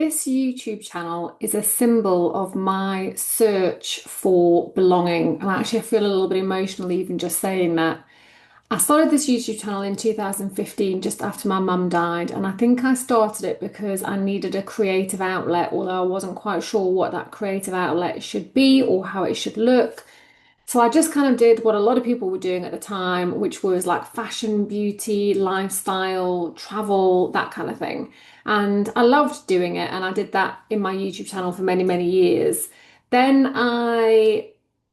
This YouTube channel is a symbol of my search for belonging. And actually, I feel a little bit emotional even just saying that. I started this YouTube channel in 2015, just after my mum died. And I think I started it because I needed a creative outlet, although I wasn't quite sure what that creative outlet should be or how it should look. So I just kind of did what a lot of people were doing at the time, which was like fashion, beauty, lifestyle, travel, that kind of thing. And I loved doing it. And I did that in my YouTube channel for many, many years. Then I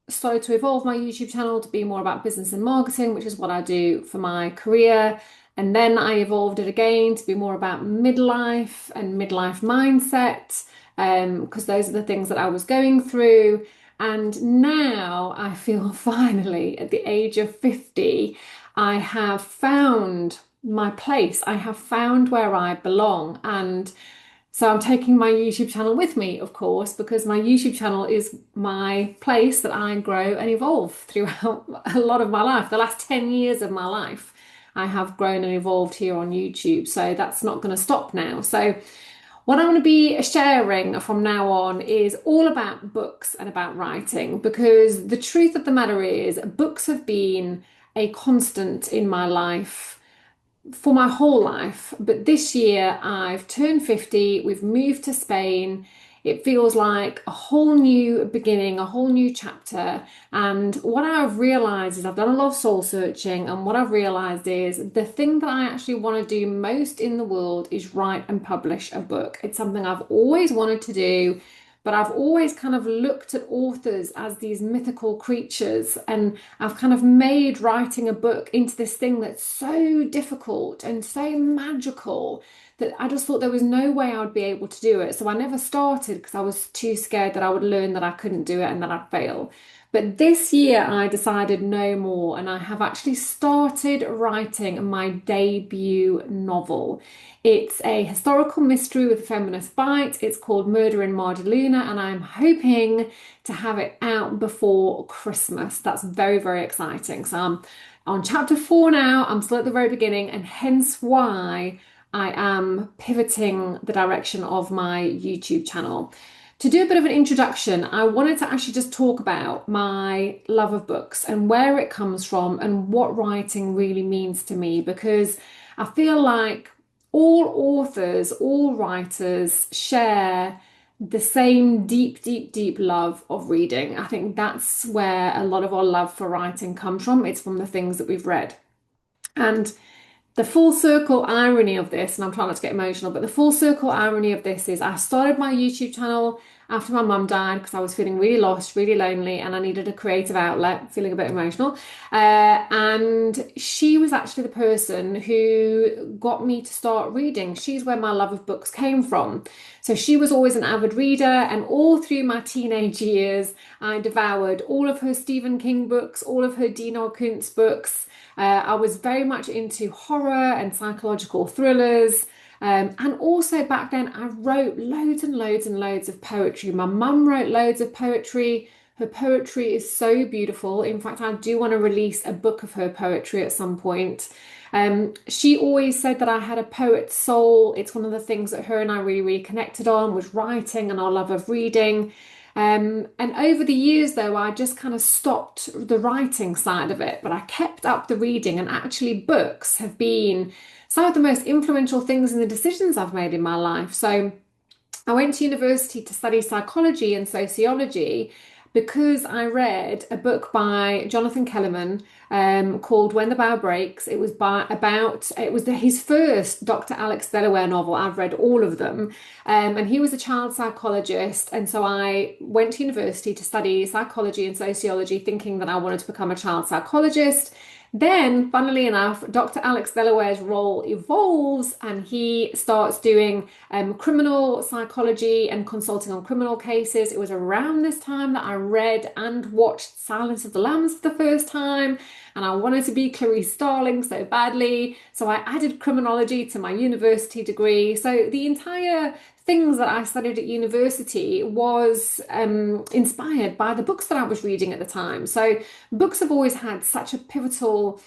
started to evolve my YouTube channel to be more about business and marketing, which is what I do for my career. And then I evolved it again to be more about midlife and midlife mindset, because those are the things that I was going through. And now I feel finally at the age of 50, I have found my place. I have found where I belong. And so I'm taking my YouTube channel with me, of course, because my YouTube channel is my place that I grow and evolve throughout a lot of my life. The last 10 years of my life, I have grown and evolved here on YouTube. So that's not going to stop now. So what I'm going to be sharing from now on is all about books and about writing, because the truth of the matter is, books have been a constant in my life for my whole life. But this year I've turned 50, we've moved to Spain. It feels like a whole new beginning, a whole new chapter. And what I've realized is I've done a lot of soul searching, and what I've realized is the thing that I actually want to do most in the world is write and publish a book. It's something I've always wanted to do. But I've always kind of looked at authors as these mythical creatures, and I've kind of made writing a book into this thing that's so difficult and so magical that I just thought there was no way I would be able to do it. So I never started because I was too scared that I would learn that I couldn't do it and that I'd fail. But this year I decided no more, and I have actually started writing my debut novel. It's a historical mystery with a feminist bite. It's called Murder in Mardaluna, and I'm hoping to have it out before Christmas. That's very, very exciting. So I'm on chapter 4 now. I'm still at the very beginning, and hence why I am pivoting the direction of my YouTube channel. To do a bit of an introduction, I wanted to actually just talk about my love of books and where it comes from and what writing really means to me, because I feel like all authors, all writers share the same deep, deep, deep love of reading. I think that's where a lot of our love for writing comes from. It's from the things that we've read. And the full circle irony of this, and I'm trying not to get emotional, but the full circle irony of this is I started my YouTube channel after my mum died because I was feeling really lost, really lonely, and I needed a creative outlet, feeling a bit emotional. And she was actually the person who got me to start reading. She's where my love of books came from. So she was always an avid reader, and all through my teenage years, I devoured all of her Stephen King books, all of her Dean Kuntz books. I was very much into horror and psychological thrillers. And also back then, I wrote loads and loads and loads of poetry. My mum wrote loads of poetry. Her poetry is so beautiful. In fact, I do want to release a book of her poetry at some point. She always said that I had a poet's soul. It's one of the things that her and I really, really connected on was writing and our love of reading. And over the years, though, I just kind of stopped the writing side of it, but I kept up the reading, and actually, books have been some of the most influential things in the decisions I've made in my life. So I went to university to study psychology and sociology because I read a book by Jonathan Kellerman called When the Bough Breaks. It was his first Dr. Alex Delaware novel. I've read all of them. And he was a child psychologist. And so I went to university to study psychology and sociology, thinking that I wanted to become a child psychologist. Then, funnily enough, Dr. Alex Delaware's role evolves and he starts doing criminal psychology and consulting on criminal cases. It was around this time that I read and watched Silence of the Lambs for the first time, and I wanted to be Clarice Starling so badly. So I added criminology to my university degree. So the entire things that I studied at university was inspired by the books that I was reading at the time. So books have always had such a pivotal,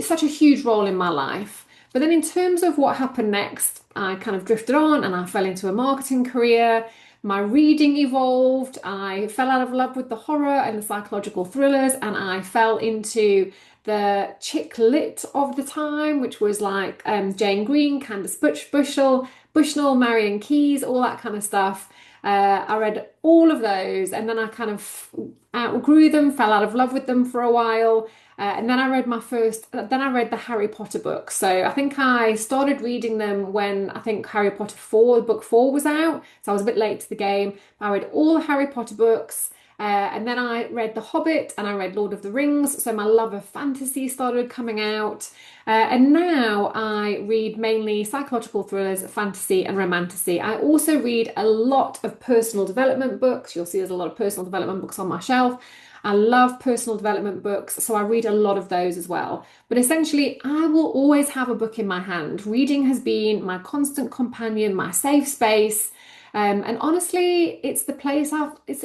such a huge role in my life. But then in terms of what happened next, I kind of drifted on and I fell into a marketing career. My reading evolved. I fell out of love with the horror and the psychological thrillers, and I fell into the chick lit of the time, which was like Jane Green, Bushnell, Marion Keyes, all that kind of stuff. I read all of those, and then I kind of outgrew them, fell out of love with them for a while. And then I read then I read the Harry Potter books. So I think I started reading them when I think Harry Potter 4, book 4 was out. So I was a bit late to the game. I read all the Harry Potter books. And then I read The Hobbit and I read Lord of the Rings. So my love of fantasy started coming out. And now I read mainly psychological thrillers, fantasy, and romantasy. I also read a lot of personal development books. You'll see there's a lot of personal development books on my shelf. I love personal development books, so I read a lot of those as well. But essentially, I will always have a book in my hand. Reading has been my constant companion, my safe space. And honestly, it's the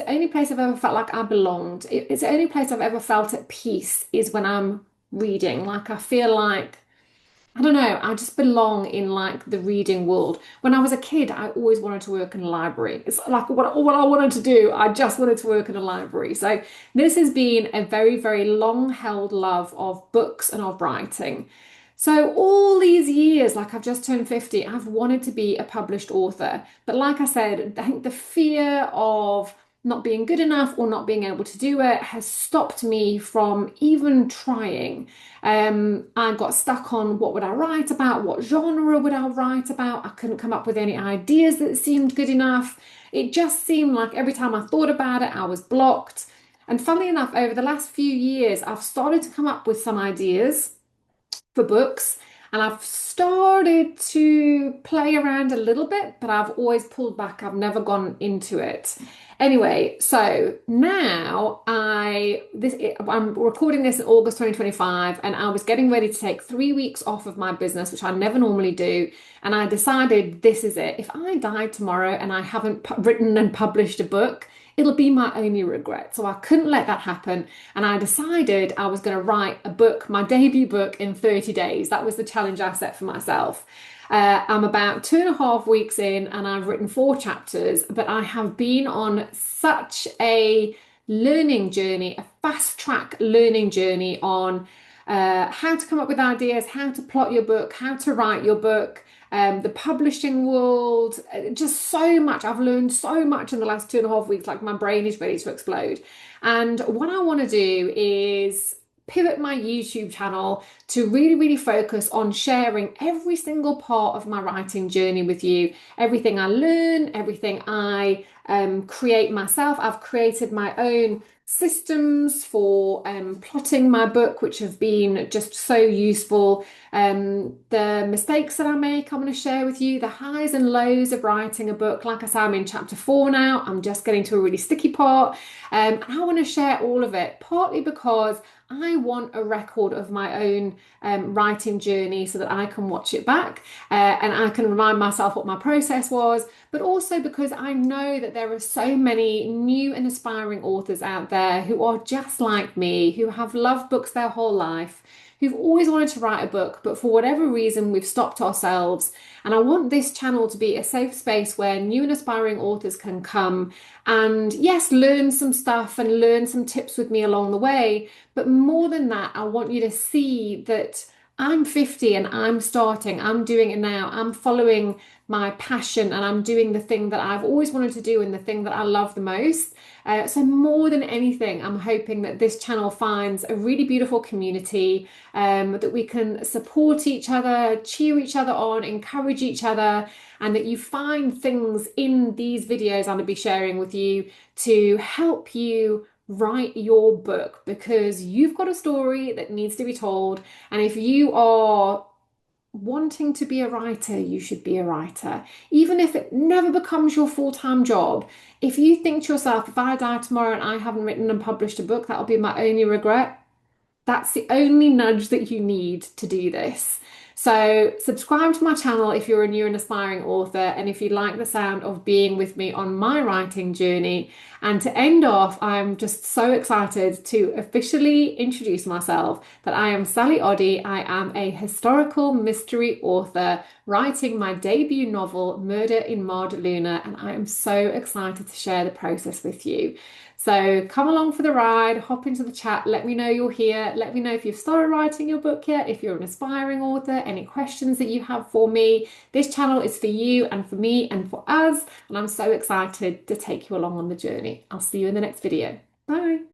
only place I've ever felt like I belonged. It's the only place I've ever felt at peace is when I'm reading. Like I feel like I don't know, I just belong in like the reading world. When I was a kid, I always wanted to work in a library. It's like what I wanted to do. I just wanted to work in a library. So this has been a very, very long held love of books and of writing. So all these years, like I've just turned 50, I've wanted to be a published author. But like I said, I think the fear of not being good enough or not being able to do it has stopped me from even trying. I got stuck on what would I write about, what genre would I write about. I couldn't come up with any ideas that seemed good enough. It just seemed like every time I thought about it, I was blocked. And funnily enough, over the last few years, I've started to come up with some ideas for books. And I've started to play around a little bit, but I've always pulled back. I've never gone into it. Anyway, so now I'm recording this in August 2025, and I was getting ready to take 3 weeks off of my business, which I never normally do. And I decided this is it. If I die tomorrow and I haven't written and published a book, it'll be my only regret. So I couldn't let that happen. And I decided I was going to write a book, my debut book, in 30 days. That was the challenge I set for myself. I'm about 2.5 weeks in and I've written 4 chapters, but I have been on such a learning journey, a fast track learning journey on how to come up with ideas, how to plot your book, how to write your book, the publishing world, just so much. I've learned so much in the last 2.5 weeks, like my brain is ready to explode. And what I want to do is pivot my YouTube channel to really, really focus on sharing every single part of my writing journey with you. Everything I learn, everything I create myself. I've created my own systems for plotting my book, which have been just so useful. The mistakes that I make, I'm going to share with you, the highs and lows of writing a book. Like I said, I'm in chapter 4 now. I'm just getting to a really sticky part. And I want to share all of it, partly because I want a record of my own writing journey so that I can watch it back and I can remind myself what my process was, but also because I know that there are so many new and aspiring authors out there who are just like me, who have loved books their whole life, who've always wanted to write a book, but for whatever reason, we've stopped ourselves. And I want this channel to be a safe space where new and aspiring authors can come and, yes, learn some stuff and learn some tips with me along the way. But more than that, I want you to see that I'm 50 and I'm starting, I'm doing it now, I'm following my passion and I'm doing the thing that I've always wanted to do and the thing that I love the most. So more than anything, I'm hoping that this channel finds a really beautiful community, that we can support each other, cheer each other on, encourage each other, and that you find things in these videos I'm going to be sharing with you to help you write your book, because you've got a story that needs to be told. And if you are wanting to be a writer, you should be a writer. Even if it never becomes your full-time job, if you think to yourself, if I die tomorrow and I haven't written and published a book, that'll be my only regret. That's the only nudge that you need to do this. So subscribe to my channel if you're a new and aspiring author and if you like the sound of being with me on my writing journey. And to end off, I'm just so excited to officially introduce myself that I am Sally Oddy. I am a historical mystery author writing my debut novel, Murder in Maud Luna, and I am so excited to share the process with you. So come along for the ride, hop into the chat, let me know you're here, let me know if you've started writing your book yet, if you're an aspiring author, any questions that you have for me. This channel is for you and for me and for us, and I'm so excited to take you along on the journey. I'll see you in the next video. Bye.